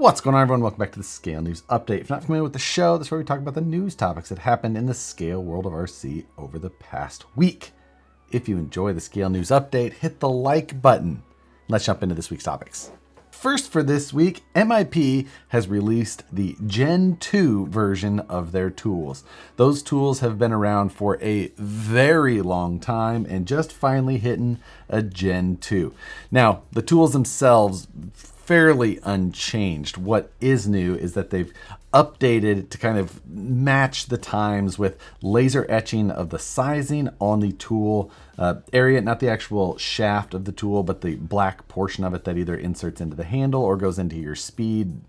What's going on, everyone? Welcome back to the Scale News Update. If you're not familiar with the show, this is where we talk about the news topics that happened in the scale world of RC over the past week. If you enjoy the Scale News Update, hit the like button. Let's jump into this week's topics. First for this week, MIP has released the Gen II version of their tools. Those tools have been around for a very long time and just finally hitting a Gen II. Now, the tools themselves, fairly unchanged. What is new is that they've updated to kind of match the times with laser etching of the sizing on the tool area, not the actual shaft of the tool, but the black portion of it that either inserts into the handle or goes into your speed,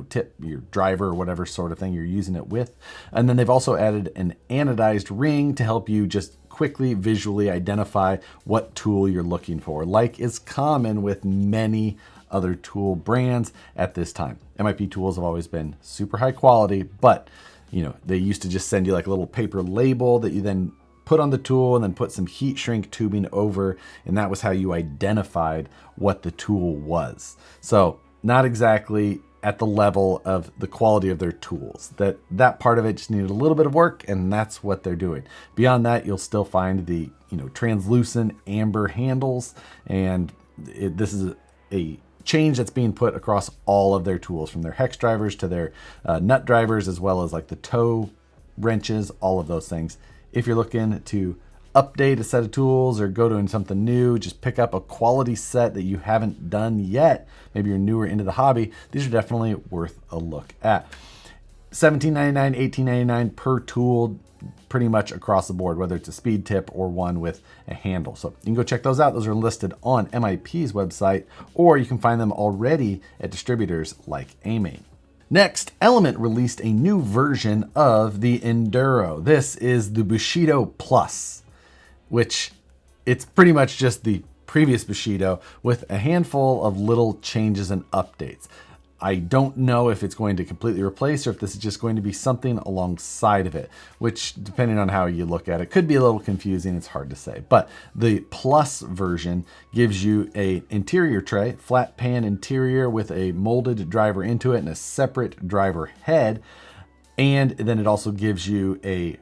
tip, your driver, or whatever sort of thing you're using it with. And then they've also added an anodized ring to help you just quickly visually identify what tool you're looking for, like is common with many other tool brands at this time. MIP tools have always been super high quality, but they used to just send you like a little paper label that you then put on the tool and then put some heat shrink tubing over, and that was how you identified what the tool was. So not exactly at the level of the quality of their tools. That part of it just needed a little bit of work, and that's what they're doing. Beyond that, you'll still find the translucent amber handles, and this is a change that's being put across all of their tools, from their hex drivers to their nut drivers, as well as like the toe wrenches, all of those things. If you're looking to update a set of tools or go to something new, just pick up a quality set that you haven't done yet. Maybe you're newer into the hobby. These are definitely worth a look at. $17.99, $18.99 per tool, pretty much across the board, whether it's a speed tip or one with a handle. So you can go check those out. Those are listed on MIP's website, or you can find them already at distributors like AMAIN. Next, Element released a new version of the Enduro. This is the Bushido Plus, which it's pretty much just the previous Bushido with a handful of little changes and updates. I don't know if it's going to completely replace or if this is just going to be something alongside of it, which, depending on how you look at it, could be a little confusing. It's hard to say. But the Plus version gives you an interior tray, flat pan interior with a molded driver into it and a separate driver head. And then it also gives you a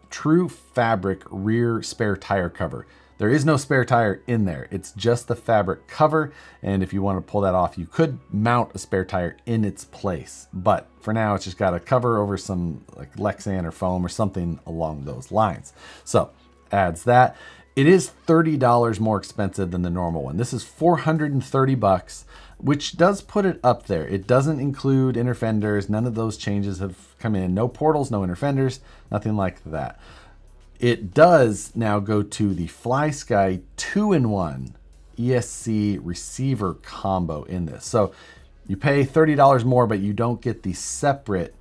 true fabric rear spare tire cover. There is no spare tire in there. It's just the fabric cover. And if you want to pull that off, you could mount a spare tire in its place. But for now, it's just got a cover over some like Lexan or foam or something along those lines. So adds that. It is $30 more expensive than the normal one. This is $430, which does put it up there. It doesn't include inner fenders. None of those changes have come in. No portals, no inner fenders, nothing like that. It does now go to the FlySky 2-in-1 ESC receiver combo in this. So you pay $30 more, but you don't get the separate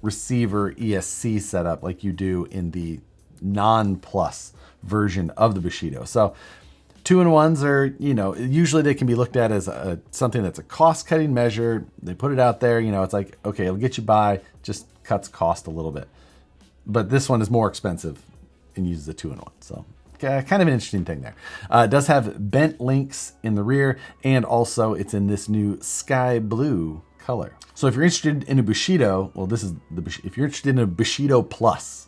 receiver ESC setup like you do in the non-plus version of the Bushido. So 2-in-1s are, usually they can be looked at as something that's a cost-cutting measure. They put it out there, it's like, okay, it'll get you by, just cuts cost a little bit. But this one is more expensive and uses a 2-in-1. So kind of an interesting thing there. It does have bent links in the rear, and also it's in this new sky blue color. So if you're interested in a Bushido, well, this is if you're interested in a Bushido Plus,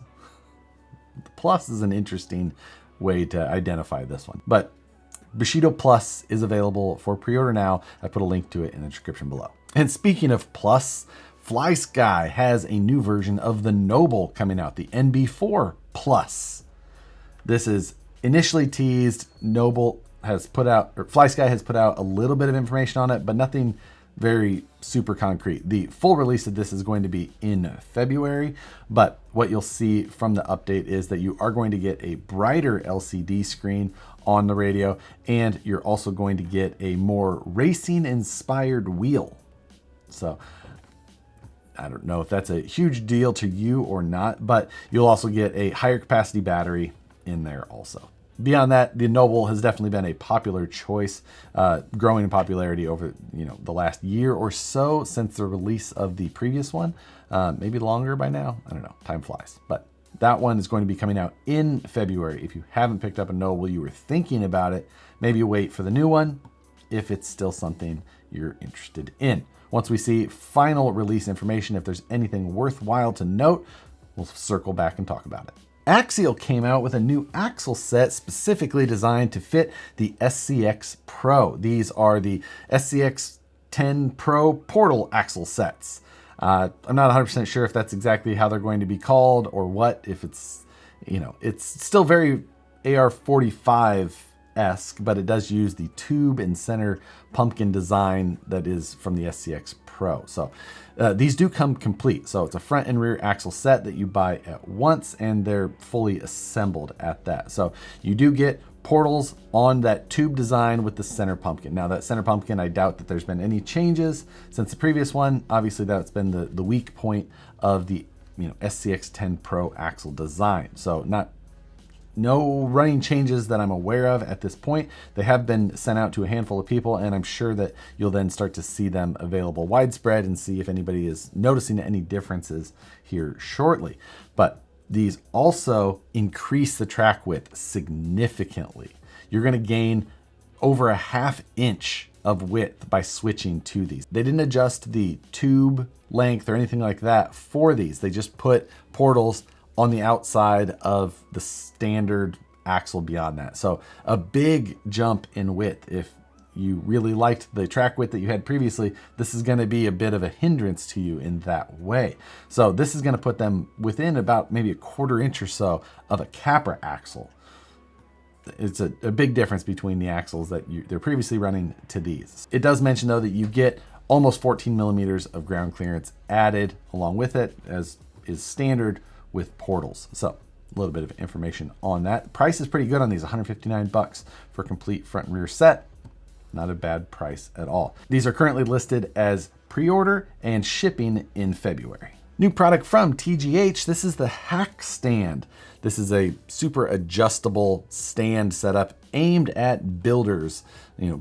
the Plus is an interesting way to identify this one. But Bushido Plus is available for pre-order now. I put a link to it in the description below. And speaking of Plus, FlySky has a new version of the Noble coming out, the NB4 Plus. This is initially teased. Noble has put out, or FlySky has put out a little bit of information on it, but nothing very super concrete. The full release of this is going to be in February, but what you'll see from the update is that you are going to get a brighter LCD screen on the radio, and you're also going to get a more racing inspired wheel. So I don't know if that's a huge deal to you or not, but you'll also get a higher capacity battery in there also. Beyond that, the Noble has definitely been a popular choice, growing in popularity over the last year or so since the release of the previous one. Maybe longer by now. I don't know. Time flies. But that one is going to be coming out in February. If you haven't picked up a Noble, you were thinking about it, maybe wait for the new one if it's still something you're interested in. Once we see final release information, if there's anything worthwhile to note, we'll circle back and talk about it. Axial came out with a new axle set specifically designed to fit the SCX Pro. These are the SCX 10 Pro portal axle sets. I'm not 100% sure if that's exactly how they're going to be called or what, if it's, it's still very AR45-esque, but it does use the tube and center pumpkin design that is from the SCX Pro. So these do come complete. So it's a front and rear axle set that you buy at once, and they're fully assembled at that. So you do get portals on that tube design with the center pumpkin. Now that center pumpkin, I doubt that there's been any changes since the previous one. Obviously that's been the weak point of the SCX 10 Pro axle design. So no running changes that I'm aware of at this point. They have been sent out to a handful of people, and I'm sure that you'll then start to see them available widespread and see if anybody is noticing any differences here shortly. But these also increase the track width significantly. You're going to gain over a ½ inch of width by switching to these. They didn't adjust the tube length or anything like that for these. They just put portals on the outside of the standard axle beyond that. So a big jump in width. If you really liked the track width that you had previously, this is going to be a bit of a hindrance to you in that way. So this is going to put them within about maybe a ½ inch or so of a Capra axle. It's a big difference between the axles that they're previously running to these. It does mention though that you get almost 14 millimeters of ground clearance added along with it, as is standard with portals. So a little bit of information on that. Price is pretty good on these, $159 for a complete front and rear set. Not a bad price at all. These are currently listed as pre-order and shipping in February. New product from TGH. This is the Hack Stand. This is a super adjustable stand setup aimed at builders,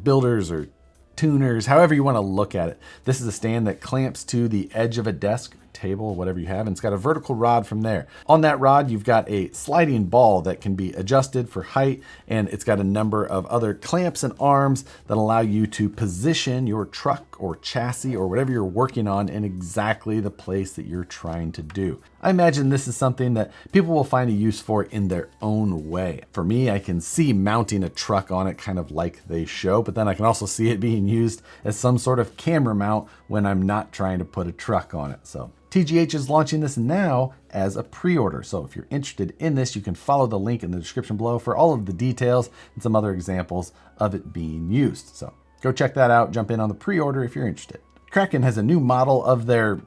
builders or tuners, however you want to look at it. This is a stand that clamps to the edge of a desk, table, whatever you have, and it's got a vertical rod from there. On that rod, you've got a sliding ball that can be adjusted for height, and it's got a number of other clamps and arms that allow you to position your truck or chassis or whatever you're working on in exactly the place that you're trying to do. I imagine this is something that people will find a use for in their own way. For me, I can see mounting a truck on it kind of like they show, but then I can also see it being used as some sort of camera mount when I'm not trying to put a truck on it. So TGH is launching this now as a pre-order. So if you're interested in this, you can follow the link in the description below for all of the details and some other examples of it being used. So go check that out. Jump in on the pre-order if you're interested. Kraken has a new model of their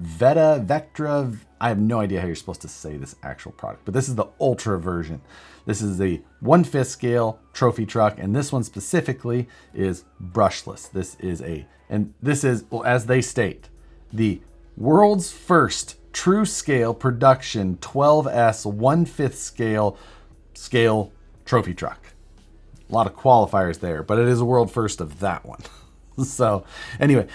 Vectra. I have no idea how you're supposed to say this actual product, but this is the Ultra version. This is a 1/5 scale trophy truck, and this one specifically is brushless. This is well, as they state, the world's first true scale production 12S 1/5 scale trophy truck. A lot of qualifiers there, but it is a world first of that one. So anyway,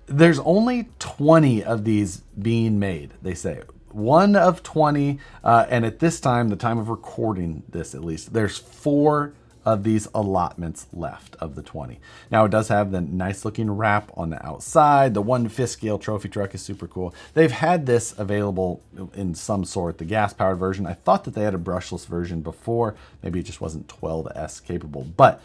there's only 20 of these being made, they say. 1 of 20, and at this time, the time of recording this at least, there's 4 of these allotments left of the 20. Now it does have the nice looking wrap on the outside. The 1/5 scale trophy truck is super cool. They've had this available in some sort, the gas powered version. I thought that they had a brushless version before. Maybe it just wasn't 12S capable, but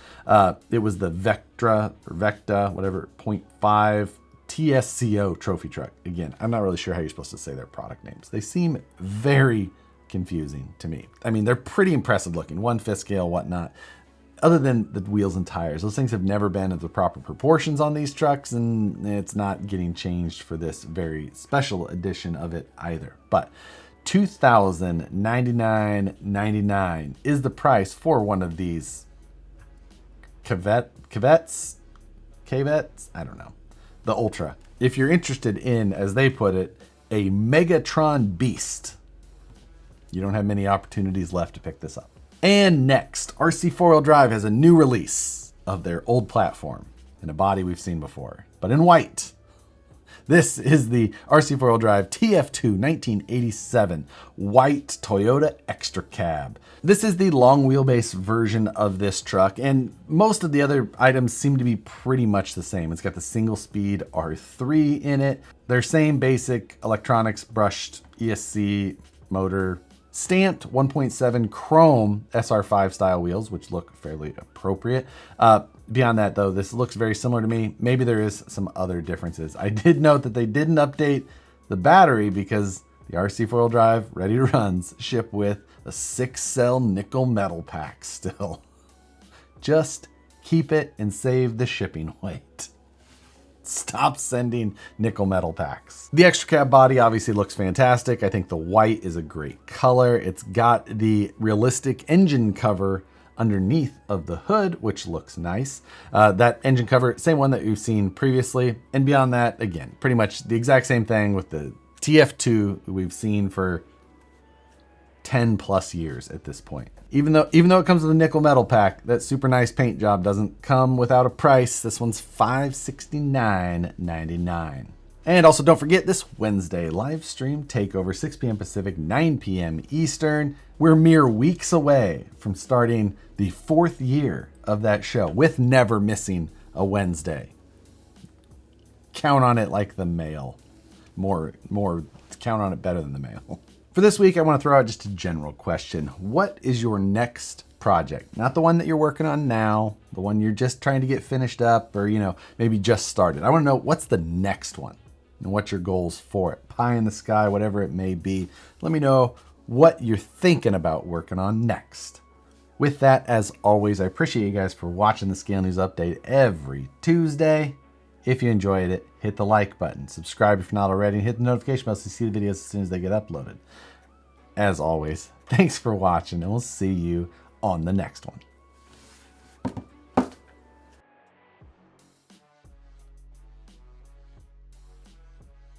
it was the Vectra or Vecta, whatever, 0.5 TSCO trophy truck. Again, I'm not really sure how you're supposed to say their product names. They seem very confusing to me. I mean, they're pretty impressive looking, 1/5 scale, whatnot. Other than the wheels and tires, those things have never been of the proper proportions on these trucks, and it's not getting changed for this very special edition of it either. But $2,099.99 is the price for one of these cavettes, I don't know, the Ultra. If you're interested in, as they put it, a Megatron beast, you don't have many opportunities left to pick this up. And next, RC 4-wheel drive has a new release of their old platform in a body we've seen before, but in white. This is the RC four-wheel drive TF2 1987 white Toyota Extra Cab. This is the long wheelbase version of this truck, and most of the other items seem to be pretty much the same. It's got the single speed R3 in it. Their same basic electronics, brushed ESC motor, stamped 1.7 chrome SR5 style wheels, which look fairly appropriate. Beyond that though, this looks very similar to me. Maybe there is some other differences. I did note that they didn't update the battery because the RC four-wheel drive Ready to Runs ship with a 6-cell nickel metal pack still. Just keep it and save the shipping weight. Stop sending nickel metal packs. The extra cab body obviously looks fantastic. I think the white is a great color. It's got the realistic engine cover underneath of the hood, which looks nice. That engine cover, same one that we've seen previously. And beyond that, again, pretty much the exact same thing with the TF2 we've seen for 10 plus years at this point. Even though it comes with a nickel metal pack, that super nice paint job doesn't come without a price. This one's $569.99. And also don't forget this Wednesday, live stream takeover, 6 p.m. Pacific, 9 p.m. Eastern. We're mere weeks away from starting the 4th year of that show with never missing a Wednesday. Count on it like the mail. More count on it better than the mail. For this week, I want to throw out just a general question. What is your next project? Not the one that you're working on now, the one you're just trying to get finished up or, maybe just started. I want to know what's the next one and what's your goals for it. Pie in the sky, whatever it may be. Let me know what you're thinking about working on next. With that, as always, I appreciate you guys for watching the Scale News Update every Tuesday. If you enjoyed it, hit the like button, subscribe if you're not already, and hit the notification bell so you see the videos as soon as they get uploaded. As always, thanks for watching, and we'll see you on the next one.